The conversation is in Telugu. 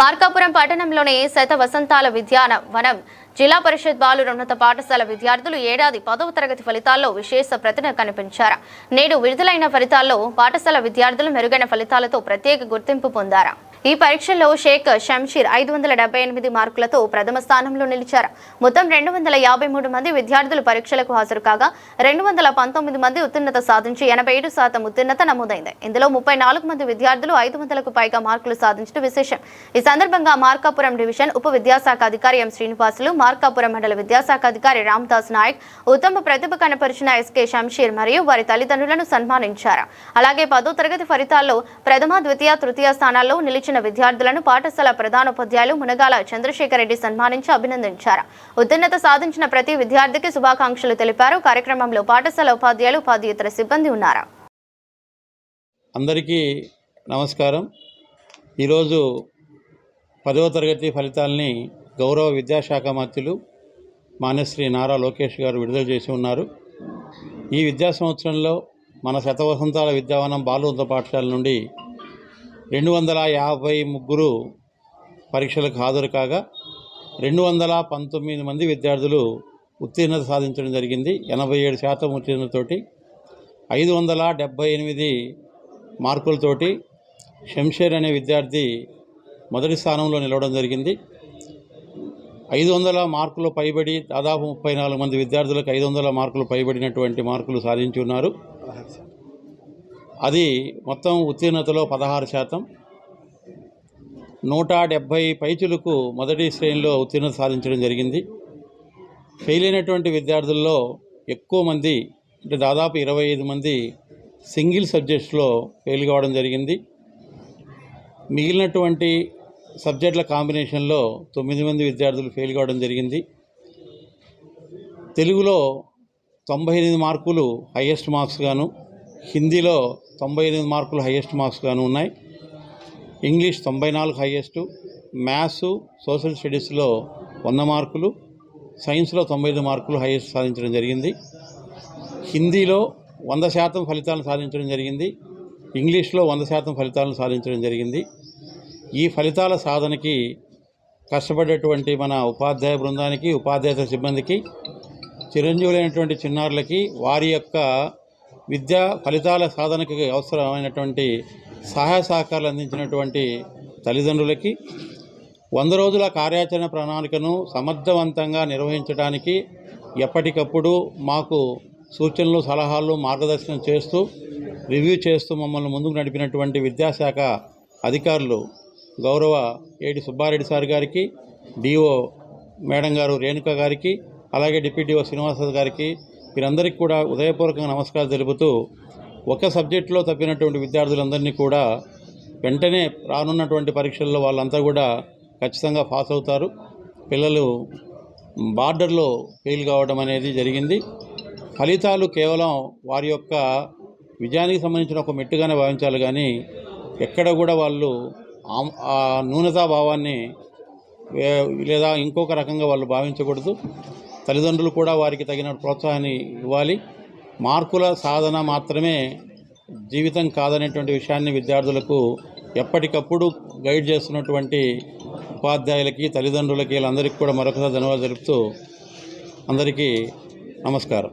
మార్కాపురం పట్టణంలోని శత వసంతాల విద్యావనం జిల్లా పరిషత్ బాలురోన్నత పాఠశాల విద్యార్థులు ఏడాది 10వ తరగతి ఫలితాల్లో విశేష ప్రతిభ కనిపించారు. నేడు విడుదలైన ఫలితాల్లో పాఠశాల విద్యార్థులు మెరుగైన ఫలితాలతో ప్రత్యేక గుర్తింపు పొందారు. ఈ పరీక్షల్లో షేక్ షంషీర్ 578 మార్కులతో ప్రథమ స్థానంలో నిలిచారు. మొత్తం 253 మంది విద్యార్థులు పరీక్షలకు హాజరు కాగా 219 మంది ఉత్తీర్ణత సాధించి 87% ఉత్తీర్ణత నమోదైంది. ఇందులో 34 మంది విద్యార్థులు 500కు పైగా మార్కులు సాధించడం విశేషం. ఈ సందర్భంగా మార్కాపురం డివిజన్ ఉప విద్యాశాఖ అధికారి ఎం శ్రీనివాసులు, మార్కాపురం మండల విద్యాశాఖ అధికారి రామదాస్ నాయక్ ఉత్తమ ప్రతిభ కనపరిచిన ఎస్కే షంషీర్ మరియు వారి తల్లిదండ్రులను సన్మానించారు. అలాగే 10వ తరగతి ఫలితాల్లో ప్రథమ, ద్వితీయ, తృతీయ స్థానాల్లో నిలిచిన విద్యార్థులను పాఠశాల ప్రధానోపాధ్యాయులు మునగాల చంద్రశేఖర్ రెడ్డి సన్మానించి అభినందించారు. ఉత్తీర్ణత సాధించిన ప్రతి విద్యార్థికి శుభాకాంక్షలు తెలిపారు. కార్యక్రమంలో పాఠశాల ఉపాధ్యాయులు, ఉపాధ్యేతర సిబ్బంది ఉన్నారు. అందరికీ నమస్కారం. ఈరోజు 10వ తరగతి ఫలితాలని గౌరవ విద్యాశాఖ మంత్రులు మాన్యశ్రీ నారా లోకేష్ గారు విడుదల చేసి ఉన్నారు. ఈ విద్యా సంవత్సరంలో మన శతవసంతాల విద్యావనం బాలురోన్నత పాఠశాల నుండి 253 పరీక్షలకు హాజరు కాగా 219 మంది విద్యార్థులు ఉత్తీర్ణత సాధించడం జరిగింది. 87% ఉత్తీర్ణతతోటి 578 మార్కులతోటి షంషీర్ అనే విద్యార్థి మొదటి స్థానంలో నిలవడం జరిగింది. 500 మార్కులు పైబడి దాదాపు 34 మంది విద్యార్థులకు 500 మార్కులు పైబడినటువంటి మార్కులు సాధించి ఉన్నారు. అది మొత్తం ఉత్తీర్ణతలో 16%. 170 పైచులకు మొదటి శ్రేణిలో ఉత్తీర్ణత సాధించడం జరిగింది. ఫెయిల్ అయినటువంటి విద్యార్థుల్లో ఎక్కువ మంది అంటే దాదాపు 25 మంది సింగిల్ సబ్జెక్ట్స్లో ఫెయిల్ కావడం జరిగింది. మిగిలినటువంటి సబ్జెక్టుల కాంబినేషన్లో 9 మంది విద్యార్థులు ఫెయిల్ కావడం జరిగింది. తెలుగులో 98 మార్కులు హైయెస్ట్ మార్క్స్ గాను, హిందీలో 98 మార్కులు హైయెస్ట్ మార్క్స్ గాను ఉన్నాయి. ఇంగ్లీష్ 94 హైయెస్టు, మ్యాథ్స్, సోషల్ స్టడీస్లో 100 మార్కులు, సైన్స్లో 95 మార్కులు హైయెస్ట్ సాధించడం జరిగింది. హిందీలో 100% ఫలితాలను సాధించడం జరిగింది. ఇంగ్లీష్లో 100% ఫలితాలను సాధించడం జరిగింది. ఈ ఫలితాల సాధనకి కష్టపడేటువంటి మన ఉపాధ్యాయ బృందానికి, ఉపాధ్యాయ సిబ్బందికి, చిరంజీవులైనటువంటి చిన్నారులకి, వారి యొక్క విద్యా ఫలితాల సాధనకి అవసరమైనటువంటి సహాయ సహకారాలు అందించినటువంటి తల్లిదండ్రులకి, 100 రోజుల కార్యాచరణ ప్రణాళికను సమర్థవంతంగా నిర్వహించడానికి ఎప్పటికప్పుడు మాకు సూచనలు, సలహాలు, మార్గదర్శనం చేస్తూ, రివ్యూ చేస్తూ మమ్మల్ని ముందుకు నడిపినటువంటి విద్యాశాఖ అధికారులు గౌరవ ఏడి సుబ్బారెడ్డి సార్ గారికి, డిఓ మేడం గారు రేణుక గారికి, అలాగే డిప్యూటీఓ శ్రీనివాస గారికి, వీరందరికీ కూడా ఉదయపూర్వకంగా నమస్కారాలు తెలుపుతూ, ఒక సబ్జెక్టులో తప్పినటువంటి విద్యార్థులందరినీ కూడా వెంటనే రానున్నటువంటి పరీక్షల్లో వాళ్ళంతా కూడా ఖచ్చితంగా పాస్ అవుతారు. పిల్లలు బార్డర్లో ఫెయిల్ కావడం అనేది జరిగింది. ఫలితాలు కేవలం వారి యొక్క విజయానికి సంబంధించిన ఒక మెట్టుగానే భావించాలి, కానీ ఎక్కడ కూడా వాళ్ళు ఆ న్యూనతాభావాన్ని లేదా ఇంకొక రకంగా వాళ్ళు భావించకూడదు. తల్లిదండ్రులు కూడా వారికి తగిన ప్రోత్సాహాన్ని ఇవ్వాలి. మార్కుల సాధన మాత్రమే జీవితం కాదనేటువంటి విషయాన్ని విద్యార్థులకు ఎప్పటికప్పుడు గైడ్ చేస్తున్నటువంటి ఉపాధ్యాయులకి, తల్లిదండ్రులకి, వీళ్ళందరికీ కూడా మరొకసారి ధన్యవాదాలు తెలుపుతూ అందరికీ నమస్కారం.